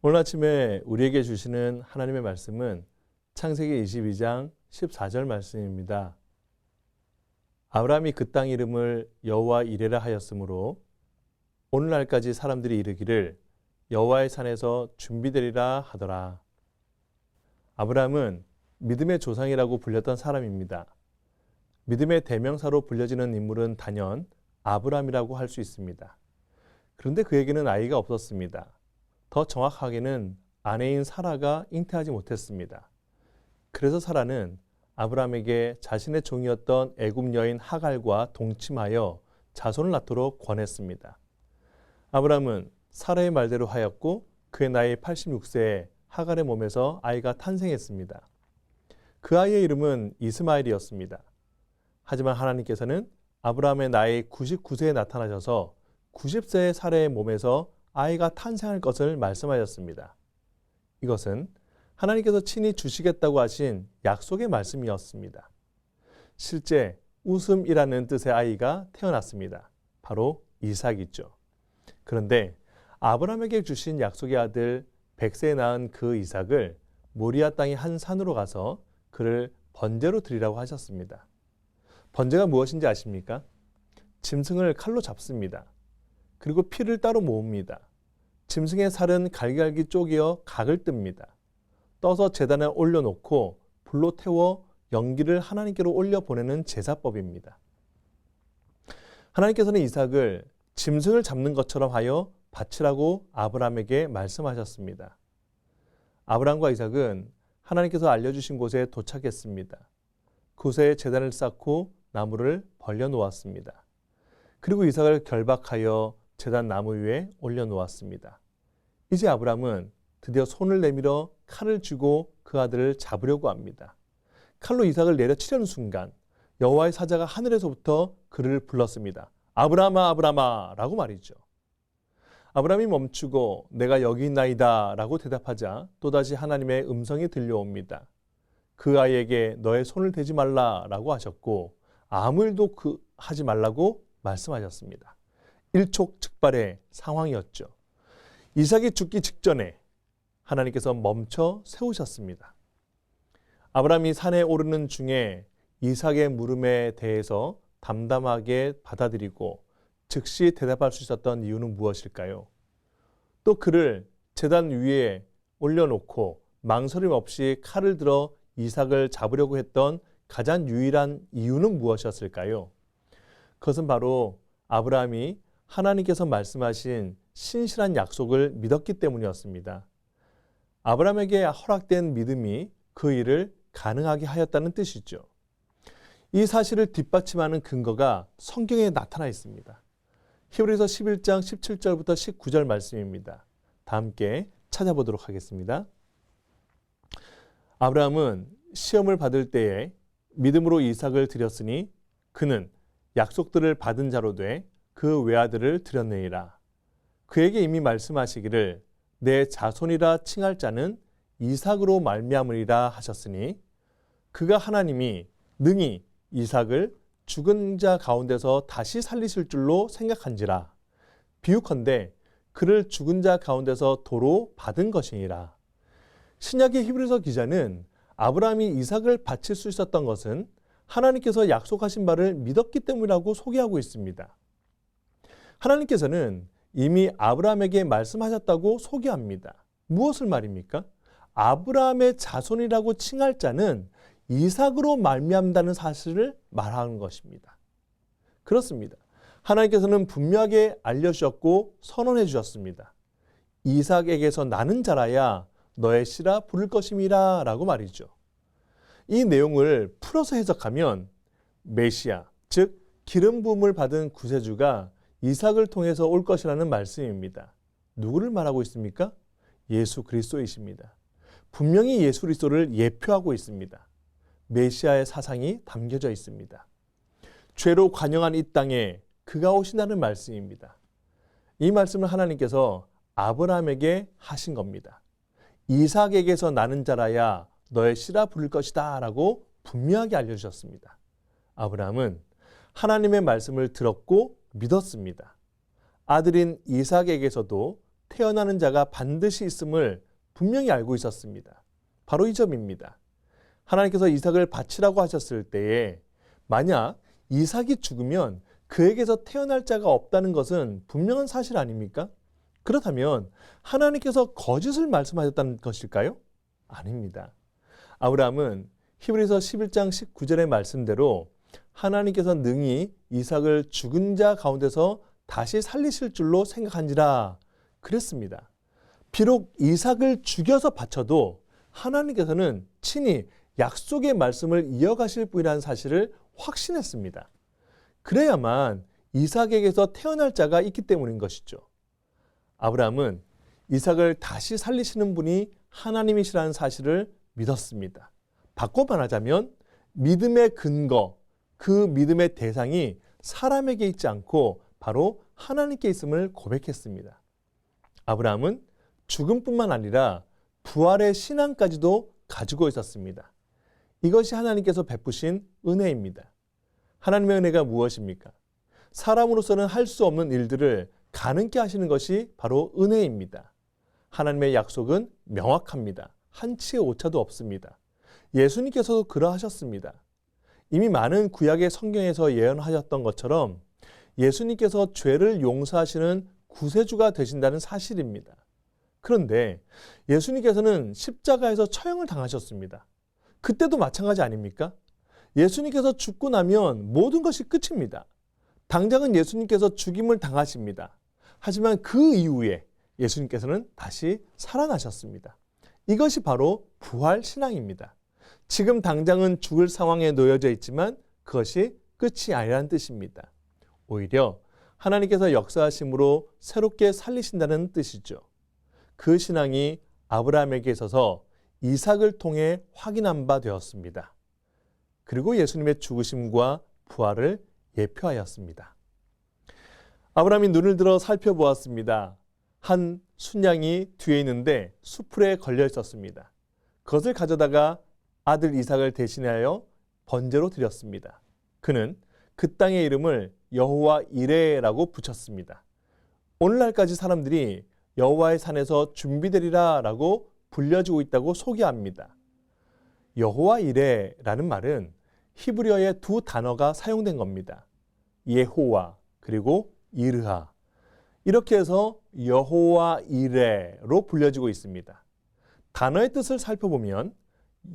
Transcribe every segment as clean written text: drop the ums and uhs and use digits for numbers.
오늘 아침에 우리에게 주시는 하나님의 말씀은 창세기 22장 14절 말씀입니다. 아브라함이 그 땅 이름을 여호와 이레라 하였으므로 오늘날까지 사람들이 이르기를 여호와의 산에서 준비되리라 하더라. 아브라함은 믿음의 조상이라고 불렸던 사람입니다. 믿음의 대명사로 불려지는 인물은 단연 아브라함이라고 할 수 있습니다. 그런데 그에게는 아이가 없었습니다. 더 정확하게는 아내인 사라가 잉태하지 못했습니다. 그래서 사라는 아브라함에게 자신의 종이었던 애굽 여인 하갈과 동침하여 자손을 낳도록 권했습니다. 아브라함은 사라의 말대로 하였고 그의 나이 86세에 하갈의 몸에서 아이가 탄생했습니다. 그 아이의 이름은 이스마엘이었습니다. 하지만 하나님께서는 아브라함의 나이 99세에 나타나셔서 90세의 사라의 몸에서 아이가 탄생할 것을 말씀하셨습니다. 이것은 하나님께서 친히 주시겠다고 하신 약속의 말씀이었습니다. 실제 웃음이라는 뜻의 아이가 태어났습니다. 바로 이삭이죠. 그런데 아브라함에게 주신 약속의 아들 100세에 낳은 그 이삭을 모리아 땅의 한 산으로 가서 그를 번제로 드리라고 하셨습니다. 번제가 무엇인지 아십니까? 짐승을 칼로 잡습니다. 그리고 피를 따로 모읍니다. 짐승의 살은 갈기갈기 쪼개어 각을 뜹니다. 떠서 제단에 올려놓고 불로 태워 연기를 하나님께로 올려보내는 제사법입니다. 하나님께서는 이삭을 짐승을 잡는 것처럼 하여 바치라고 아브라함에게 말씀하셨습니다. 아브라함과 이삭은 하나님께서 알려주신 곳에 도착했습니다. 그곳에 제단을 쌓고 나무를 벌려놓았습니다. 그리고 이삭을 결박하여 제단 나무 위에 올려놓았습니다. 이제 아브라함은 드디어 손을 내밀어 칼을 쥐고 그 아들을 잡으려고 합니다. 칼로 이삭을 내려치려는 순간 여호와의 사자가 하늘에서부터 그를 불렀습니다. 아브라함아 아브라함아 라고 말이죠. 아브라함이 멈추고 내가 여기 있나이다 라고 대답하자 또다시 하나님의 음성이 들려옵니다. 그 아이에게 너의 손을 대지 말라 라고 하셨고 아무 일도 하지 말라고 말씀하셨습니다. 일촉즉발의 상황이었죠. 이삭이 죽기 직전에 하나님께서 멈춰 세우셨습니다. 아브라함이 산에 오르는 중에 이삭의 물음에 대해서 담담하게 받아들이고 즉시 대답할 수 있었던 이유는 무엇일까요? 또 그를 제단 위에 올려놓고 망설임 없이 칼을 들어 이삭을 잡으려고 했던 가장 유일한 이유는 무엇이었을까요? 그것은 바로 아브라함이 하나님께서 말씀하신 신실한 약속을 믿었기 때문이었습니다. 아브라함에게 허락된 믿음이 그 일을 가능하게 하였다는 뜻이죠. 이 사실을 뒷받침하는 근거가 성경에 나타나 있습니다. 히브리서 11장 17절부터 19절 말씀입니다. 다 함께 찾아보도록 하겠습니다. 아브라함은 시험을 받을 때에 믿음으로 이삭을 드렸으니 그는 약속들을 받은 자로 돼 그 외아들을 드렸느니라. 그에게 이미 말씀하시기를 내 자손이라 칭할 자는 이삭으로 말미암으리라 하셨으니 그가 하나님이 능히 이삭을 죽은 자 가운데서 다시 살리실 줄로 생각한지라. 비유컨대 그를 죽은 자 가운데서 도로 받은 것이니라. 신약의 히브리서 기자는 아브라함이 이삭을 바칠 수 있었던 것은 하나님께서 약속하신 바를 믿었기 때문이라고 소개하고 있습니다. 하나님께서는 이미 아브라함에게 말씀하셨다고 소개합니다. 무엇을 말입니까? 아브라함의 자손이라고 칭할 자는 이삭으로 말미암다는 사실을 말하는 것입니다. 그렇습니다. 하나님께서는 분명하게 알려주셨고 선언해 주셨습니다. 이삭에게서 나는 자라야 너의 씨라 부를 것임이라 라고 말이죠. 이 내용을 풀어서 해석하면 메시아, 즉 기름 부음을 받은 구세주가 이삭을 통해서 올 것이라는 말씀입니다. 누구를 말하고 있습니까? 예수 그리스도이십니다. 분명히 예수 그리스도를 예표하고 있습니다. 메시아의 사상이 담겨져 있습니다. 죄로 관영한 이 땅에 그가 오신다는 말씀입니다. 이 말씀을 하나님께서 아브라함에게 하신 겁니다. 이삭에게서 나는 자라야 너의 씨라 부를 것이다 라고 분명하게 알려주셨습니다. 아브라함은 하나님의 말씀을 들었고 믿었습니다. 아들인 이삭에게서도 태어나는 자가 반드시 있음을 분명히 알고 있었습니다. 바로 이 점입니다. 하나님께서 이삭을 바치라고 하셨을 때에 만약 이삭이 죽으면 그에게서 태어날 자가 없다는 것은 분명한 사실 아닙니까? 그렇다면 하나님께서 거짓을 말씀하셨다는 것일까요? 아닙니다. 아브라함은 히브리서 11장 19절의 말씀대로 하나님께서 능히 이삭을 죽은 자 가운데서 다시 살리실 줄로 생각한지라 그랬습니다. 비록 이삭을 죽여서 바쳐도 하나님께서는 친히 약속의 말씀을 이어가실 분이라는 사실을 확신했습니다. 그래야만 이삭에게서 태어날 자가 있기 때문인 것이죠. 아브라함은 이삭을 다시 살리시는 분이 하나님이시라는 사실을 믿었습니다. 바꿔 말하자면 믿음의 근거, 그 믿음의 대상이 사람에게 있지 않고 바로 하나님께 있음을 고백했습니다. 아브라함은 죽음뿐만 아니라 부활의 신앙까지도 가지고 있었습니다. 이것이 하나님께서 베푸신 은혜입니다. 하나님의 은혜가 무엇입니까? 사람으로서는 할 수 없는 일들을 가능케 하시는 것이 바로 은혜입니다. 하나님의 약속은 명확합니다. 한치의 오차도 없습니다. 예수님께서도 그러하셨습니다. 이미 많은 구약의 성경에서 예언하셨던 것처럼 예수님께서 죄를 용서하시는 구세주가 되신다는 사실입니다. 그런데 예수님께서는 십자가에서 처형을 당하셨습니다. 그때도 마찬가지 아닙니까? 예수님께서 죽고 나면 모든 것이 끝입니다. 당장은 예수님께서 죽임을 당하십니다. 하지만 그 이후에 예수님께서는 다시 살아나셨습니다. 이것이 바로 부활 신앙입니다. 지금 당장은 죽을 상황에 놓여져 있지만 그것이 끝이 아니라는 뜻입니다. 오히려 하나님께서 역사하심으로 새롭게 살리신다는 뜻이죠. 그 신앙이 아브라함에게 있어서 이삭을 통해 확인한 바 되었습니다. 그리고 예수님의 죽으심과 부활을 예표하였습니다. 아브라함이 눈을 들어 살펴보았습니다. 한 순양이 뒤에 있는데 수풀에 걸려 있었습니다. 그것을 가져다가 아들 이삭을 대신하여 번제로 드렸습니다. 그는 그 땅의 이름을 여호와 이레라고 붙였습니다. 오늘날까지 사람들이 여호와의 산에서 준비되리라 라고 불려지고 있다고 소개합니다. 여호와 이레라는 말은 히브리어의 두 단어가 사용된 겁니다. 예호와 그리고 이르하. 이렇게 해서 여호와 이레로 불려지고 있습니다. 단어의 뜻을 살펴보면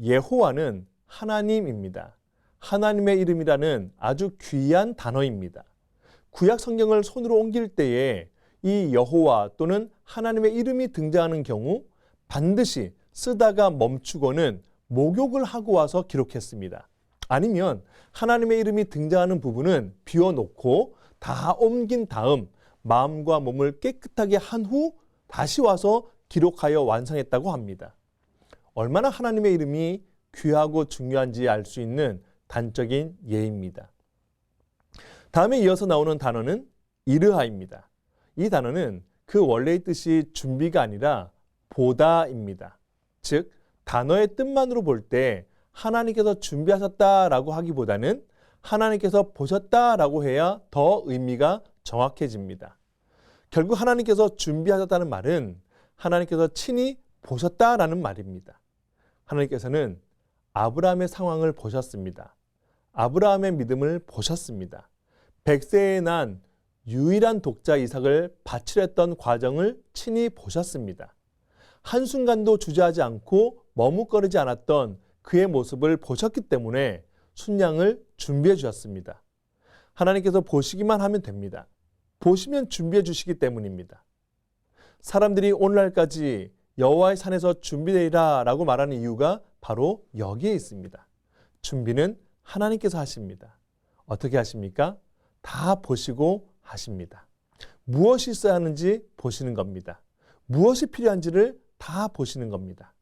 예호와는 하나님입니다. 하나님의 이름이라는 아주 귀한 단어입니다. 구약 성경을 손으로 옮길 때에 이 여호와 또는 하나님의 이름이 등장하는 경우 반드시 쓰다가 멈추고는 목욕을 하고 와서 기록했습니다. 아니면 하나님의 이름이 등장하는 부분은 비워놓고 다 옮긴 다음 마음과 몸을 깨끗하게 한 후 다시 와서 기록하여 완성했다고 합니다. 얼마나 하나님의 이름이 귀하고 중요한지 알 수 있는 단적인 예입니다. 다음에 이어서 나오는 단어는 이르하입니다. 이 단어는 그 원래의 뜻이 준비가 아니라 보다입니다. 즉 단어의 뜻만으로 볼 때 하나님께서 준비하셨다라고 하기보다는 하나님께서 보셨다라고 해야 더 의미가 정확해집니다. 결국 하나님께서 준비하셨다는 말은 하나님께서 친히 보셨다라는 말입니다. 하나님께서는 아브라함의 상황을 보셨습니다. 아브라함의 믿음을 보셨습니다. 100세에 난 유일한 독자 이삭을 바치려 했던 과정을 친히 보셨습니다. 한순간도 주저하지 않고 머뭇거리지 않았던 그의 모습을 보셨기 때문에 순양을 준비해 주셨습니다. 하나님께서 보시기만 하면 됩니다. 보시면 준비해 주시기 때문입니다. 사람들이 오늘날까지 여호와의 산에서 준비되리라 라고 말하는 이유가 바로 여기에 있습니다. 준비는 하나님께서 하십니다. 어떻게 하십니까? 다 보시고 하십니다. 무엇이 있어야 하는지 보시는 겁니다. 무엇이 필요한지를 다 보시는 겁니다.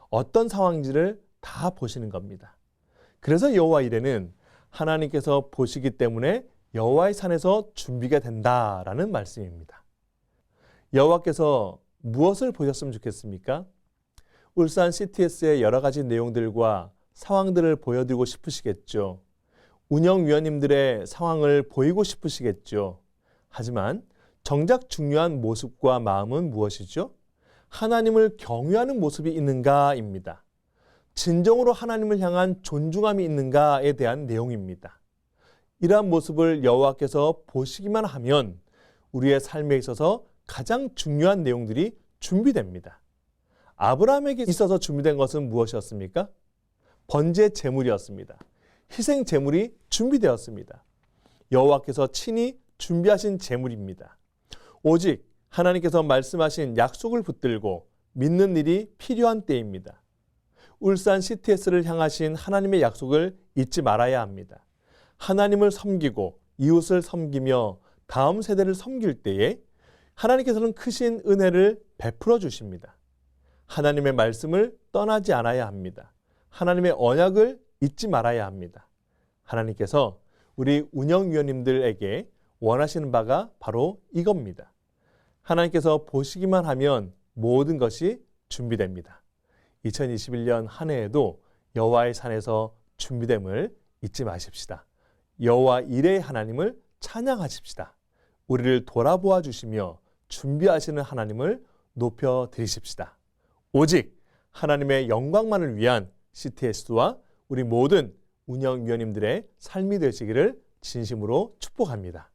어떤 상황인지를 다 보시는 겁니다. 그래서 여호와 이레는 하나님께서 보시기 때문에 여호와의 산에서 준비가 된다라는 말씀입니다. 여호와께서 무엇을 보셨으면 좋겠습니까? 울산 CTS의 여러 가지 내용들과 상황들을 보여드리고 싶으시겠죠. 운영위원님들의 상황을 보이고 싶으시겠죠. 하지만 정작 중요한 모습과 마음은 무엇이죠? 하나님을 경외하는 모습이 있는가입니다. 진정으로 하나님을 향한 존중함이 있는가에 대한 내용입니다. 이러한 모습을 여호와께서 보시기만 하면 우리의 삶에 있어서 가장 중요한 내용들이 준비됩니다. 아브라함에게 있어서 준비된 것은 무엇이었습니까? 번제 제물이었습니다. 희생 제물이 준비되었습니다. 여호와께서 친히 준비하신 제물입니다. 오직 하나님께서 말씀하신 약속을 붙들고 믿는 일이 필요한 때입니다. 울산 CTS를 향하신 하나님의 약속을 잊지 말아야 합니다. 하나님을 섬기고 이웃을 섬기며 다음 세대를 섬길 때에 하나님께서는 크신 은혜를 베풀어 주십니다. 하나님의 말씀을 떠나지 않아야 합니다. 하나님의 언약을 잊지 말아야 합니다. 하나님께서 우리 운영위원님들에게 원하시는 바가 바로 이겁니다. 하나님께서 보시기만 하면 모든 것이 준비됩니다. 2021년 한 해에도 여호와의 산에서 준비됨을 잊지 마십시다. 여호와 이레의 하나님을 찬양하십시다. 우리를 돌아보아 주시며 준비하시는 하나님을 높여드리십시다. 오직 하나님의 영광만을 위한 CTS와 우리 모든 운영위원님들의 삶이 되시기를 진심으로 축복합니다.